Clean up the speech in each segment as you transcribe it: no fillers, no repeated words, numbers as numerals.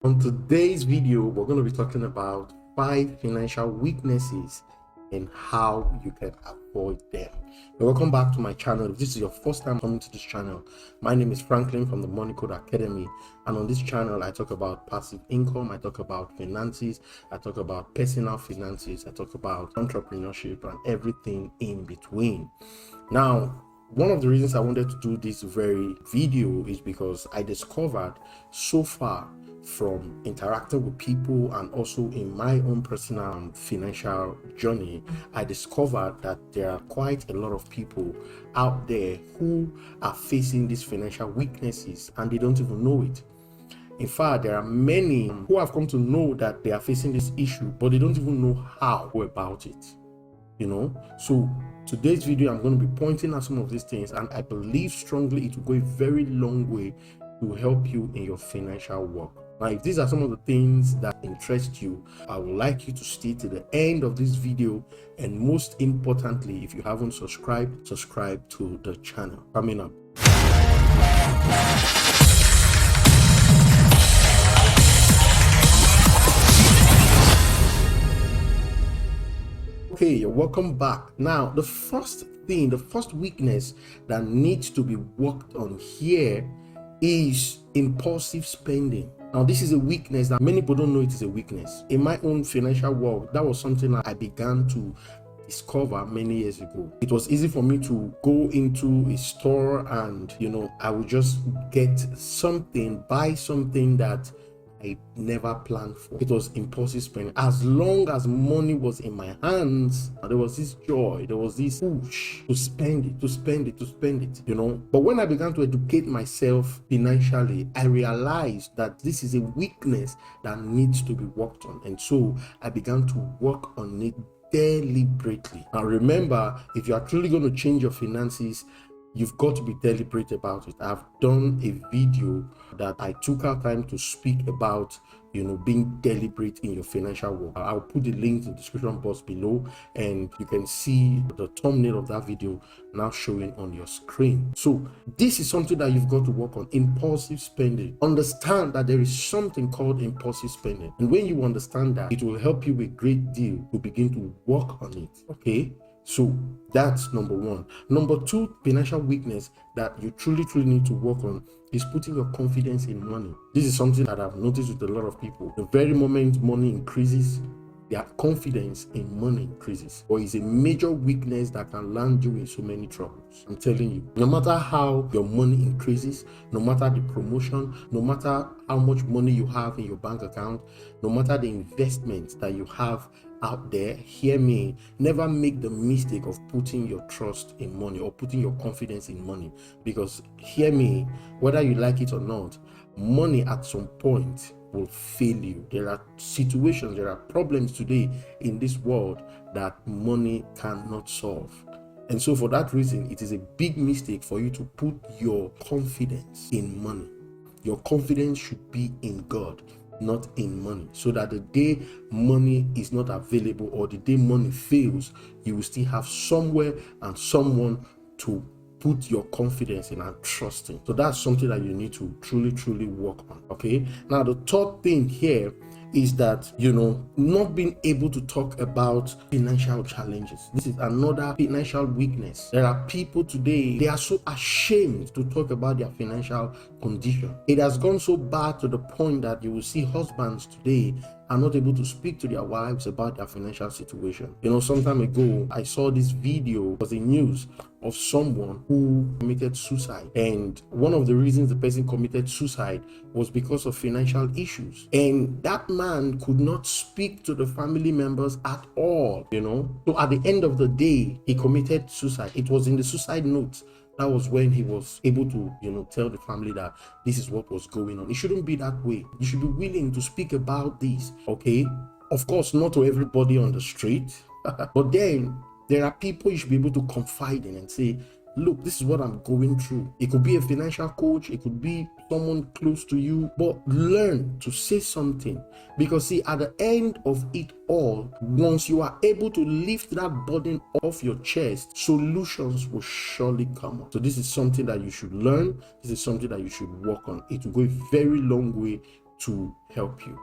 On today's video, we're going to be talking about 5 financial weaknesses and how you can avoid them. Welcome back to my channel. If this is your first time coming to this channel, my name is Franklin from the Money Code Academy, and on this channel I talk about passive income, I talk about finances, I talk about personal finances, I talk about entrepreneurship and everything in between. Now, one of the reasons I wanted to do this very video is because I discovered so far from interacting with people and also in my own personal financial journey, I discovered that there are quite a lot of people out there who are facing these financial weaknesses and they don't even know it. In fact, there are many who have come to know that they are facing this issue, but they don't even know how to go about it. So today's video, I'm going to be pointing at some of these things, and I believe strongly it will go a very long way to help you in your financial work. Now, if these are some of the things that interest you, I would like you to stay to the end of this video, and most importantly, if you haven't subscribed, subscribe to the channel. Coming up. Okay, you're welcome back. Now, the first weakness that needs to be worked on here is impulsive spending. Now, this is a weakness that many people don't know it is a weakness. In my own financial world, that was something that I began to discover many years ago. It was easy for me to go into a store and, I would just get something, buy something that I never planned for. It was impulsive spending. As long as money was in my hands, there was this joy, there was this push to spend it. But when I began to educate myself financially, I realized that this is a weakness that needs to be worked on. And so I began to work on it deliberately. Now remember, if you are truly going to change your finances, you've got to be deliberate about it. I've done a video that I took our time to speak about, being deliberate in your financial work. I'll put the link in the description box below, and you can see the thumbnail of that video now showing on your screen. So this is something that you've got to work on: impulsive spending. Understand that there is something called impulsive spending, and when you understand that, it will help you a great deal to begin to work on it. Okay, so that's number one. Number two financial weakness that you truly need to work on is putting your confidence in money. This is something that I've noticed with a lot of people. The very moment money increases, their confidence in money increases, or is a major weakness that can land you in so many troubles. I'm telling you, no matter how your money increases, no matter the promotion, no matter how much money you have in your bank account, no matter the investments that you have out there, hear me, never make the mistake of putting your trust in money or putting your confidence in money, because hear me, whether you like it or not, money at some point will fail you. There are situations, there are problems today in this world that money cannot solve. And so for that reason, it is a big mistake for you to put your confidence in money. Your confidence should be in God, not in money, so that the day money is not available or the day money fails, you will still have somewhere and someone to put your confidence in and trust in. So that's something that you need to truly work on. Okay, now the third thing here is that not being able to talk about financial challenges. This is another financial weakness. There are people today, they are so ashamed to talk about their financial condition. It has gone so bad to the point that you will see husbands today are not able to speak to their wives about their financial situation. Some time ago, I saw this video, it was in news, of someone who committed suicide. And one of the reasons the person committed suicide was because of financial issues. And that man could not speak to the family members at all, So at the end of the day, he committed suicide. It was in the suicide note. That was when he was able to, tell the family that this is what was going on. It shouldn't be that way. You should be willing to speak about this, okay? Of course, not to everybody on the street, but then there are people you should be able to confide in and say, look, this is what I'm going through. It could be a financial coach, it could be someone close to you, but learn to say something. Because see, at the end of it all, once you are able to lift that burden off your chest, solutions will surely come up. So this is something that you should learn. This is something that you should work on. It will go a very long way to help you.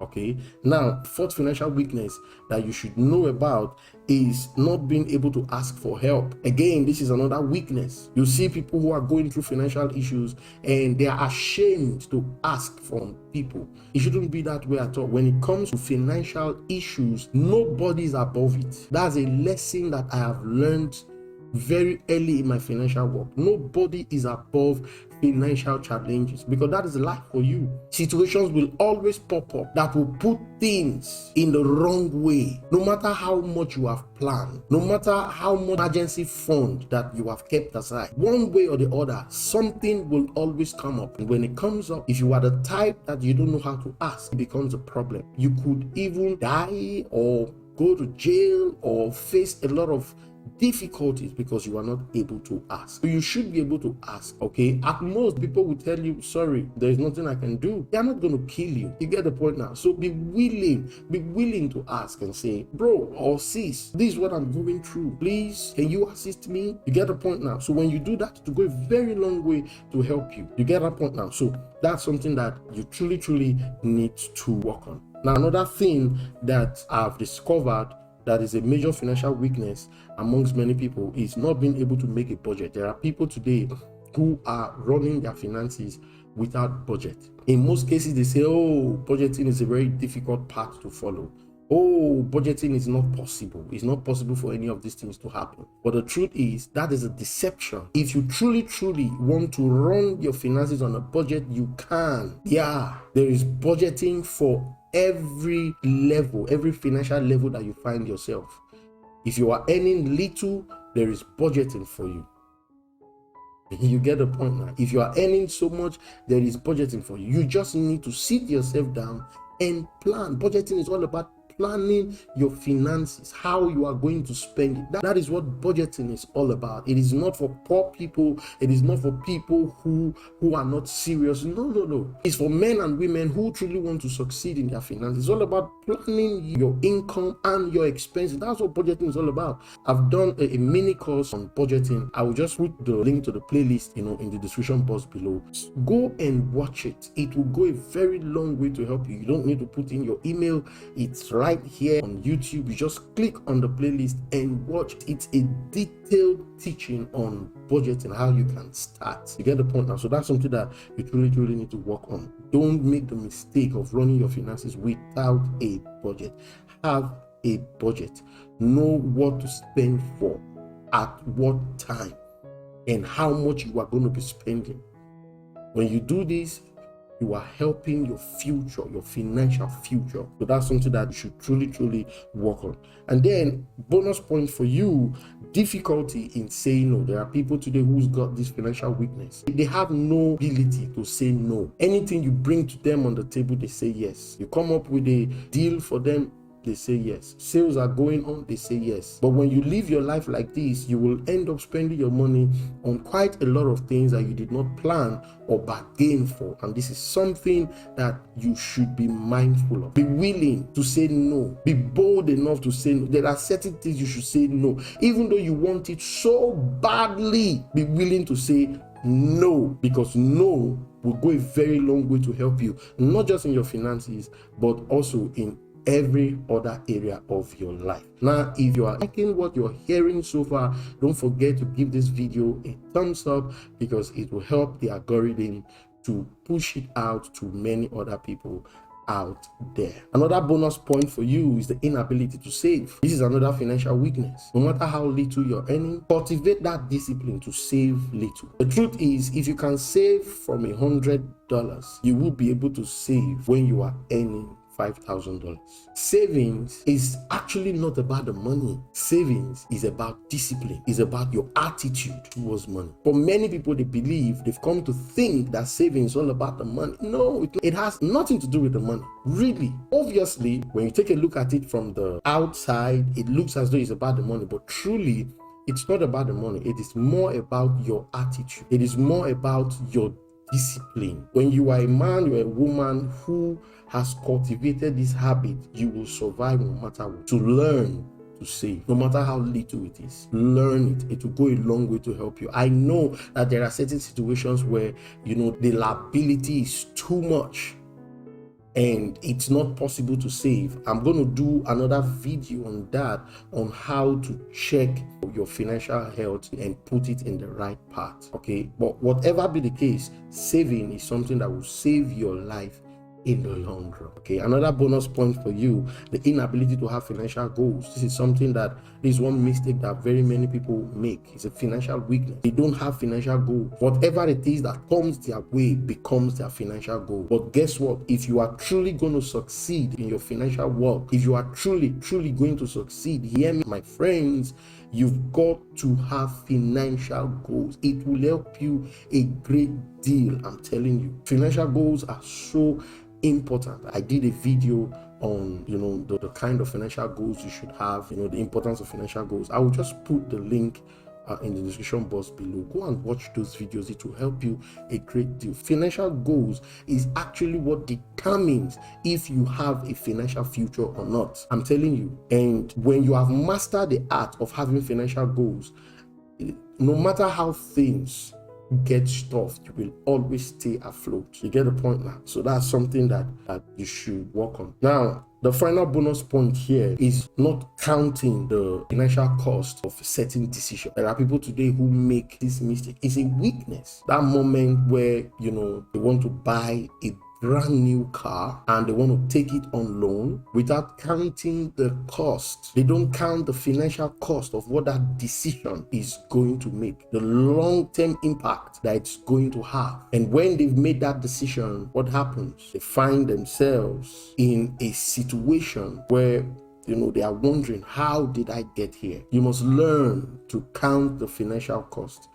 Okay, now fourth financial weakness that you should know about is not being able to ask for help. Again, this is another weakness. You see people who are going through financial issues and they are ashamed to ask from people. It shouldn't be that way at all. When it comes to financial issues, nobody is above it. That's a lesson that I have learned very early in my financial work. Nobody is above financial challenges, because that is life for you. Situations will always pop up that will put things in the wrong way. No matter how much you have planned, no matter how much emergency fund that you have kept aside, one way or the other, something will always come up. And when it comes up, if you are the type that you don't know how to ask, it becomes a problem. You could even die or go to jail or face a lot of difficulties because you are not able to ask. So you should be able to ask. Okay, at most people will tell you, sorry, there is nothing I can do. They are not going to kill you. You get the point now. So be willing to ask and say, bro or sis, this is what I'm going through, please, can you assist me? You get the point now. So when you do that, it will go a very long way to help you. You get that point now. So that's something that you truly need to work on. Now, another thing that I've discovered that is a major financial weakness amongst many people is not being able to make a budget. There are people today who are running their finances without budget. In most cases, they say, oh, budgeting is a very difficult path to follow. Oh, budgeting is not possible. It's not possible for any of these things to happen. But the truth is, that is a deception. If you truly want to run your finances on a budget, you can. Yeah, there is budgeting for every level, every financial level that you find yourself. If you are earning little, there is budgeting for you. You get the point now. If you are earning so much, there is budgeting for you. You just need to sit yourself down and plan. Budgeting is all about planning your finances, how you are going to spend it. That is what budgeting is all about. It is not for poor people. It is not for people who are not serious. No. It's for men and women who truly want to succeed in their finances. It's all about planning your income and your expenses. That's what budgeting is all about. I've done a mini course on budgeting. I will just put the link to the playlist, in the description box below. Go and watch it. It will go a very long way to help you. You don't need to put in your email. It's right here on YouTube. You just click on the playlist and watch. It's a detailed teaching on budgeting, how you can start. You get the point now. So that's something that you truly need to work on. Don't make the mistake of running your finances without a budget. Have a budget. Know what to spend for, at what time, and how much you are going to be spending. When you do this, you are helping your future, your financial future. So that's something that you should truly work on. And then bonus point for you, difficulty in saying no. There are people today who's got this financial weakness. They have no ability to say no. Anything you bring to them on the table, they say yes. You come up with a deal for them, they say yes. Sales are going on, they say yes. But when you live your life like this, you will end up spending your money on quite a lot of things that you did not plan or bargain for. And this is something that you should be mindful of. Be willing to say no. Be bold enough to say no. There are certain things you should say no. Even though you want it so badly, be willing to say no, because no will go a very long way to help you, not just in your finances, but also in every other area of your life. Now, if you are liking what you're hearing so far, don't forget to give this video a thumbs up, because it will help the algorithm to push it out to many other people out there. Another bonus point for you is the inability to save. This is another financial weakness. No matter how little you're earning, cultivate that discipline to save little. The truth is, if you can save from $100, you will be able to save when you are earning $5,000. Savings is actually not about the money. Savings is about discipline. It's about your attitude towards money. For many people, they've come to think that savings is all about the money. No, it has nothing to do with the money. Really, obviously, when you take a look at it from the outside, it looks as though it's about the money, but truly, it's not about the money. It is more about your attitude. It is more about your discipline. When you are a man, you're a woman who has cultivated this habit, you will survive no matter what. To learn to save, no matter how little it is, learn it. It will go a long way to help you. I know that there are certain situations where the liability is too much. and it's not possible to save, I'm going to do another video on that, on how to check your financial health and put it in the right path. Okay, but whatever be the case, saving is something that will save your life in the long run. Okay, another bonus point for you: the inability to have financial goals. This is something that is one mistake that very many people make. It's a financial weakness. They don't have financial goals. Whatever it is that comes their way becomes their financial goal. But guess what? If you are truly going to succeed in your financial work, if you are truly going to succeed, hear me, my friends, you've got to have financial goals. It will help you a great deal. I'm telling you, financial goals are so important. I did a video on the kind of financial goals you should have, the importance of financial goals. I will just put the link in the description box below. Go and watch those videos. It will help you a great deal. Financial goals is actually what determines if you have a financial future or not. I'm telling you. And when you have mastered the art of having financial goals, no matter how things get tough, you will always stay afloat. You get the point now? So that's something that you should work on. Now, the final bonus point here is not counting the financial cost of a certain decision. There are people today who make this mistake. It's a weakness. That moment where they want to buy a brand new car and they want to take it on loan without counting the cost. They don't count the financial cost of what that decision is going to make, the long-term impact that it's going to have. And when they've made that decision, what happens? They find themselves in a situation where they are wondering, how did I get here? You must learn to count the financial cost.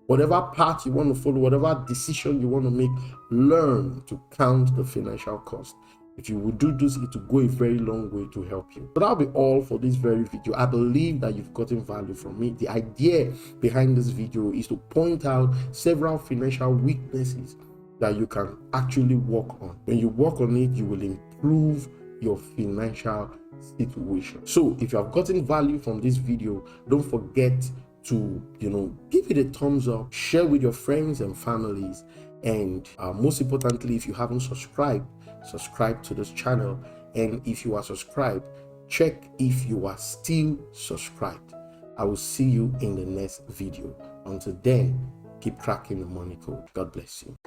Whatever path you want to follow, whatever decision you want to make, learn to count the financial cost. If you will do this, it will go a very long way to help you. So that'll be all for this very video. I believe that you've gotten value from it. The idea behind this video is to point out several financial weaknesses that you can actually work on. When you work on it, you will improve your financial situation. So if you have gotten value from this video, don't forget to give it a thumbs up, share with your friends and families, and most importantly, if you haven't subscribed, subscribe to this channel. And if you are subscribed, check if you are still subscribed. I will see you in the next video. Until then, keep cracking the money code. God bless you.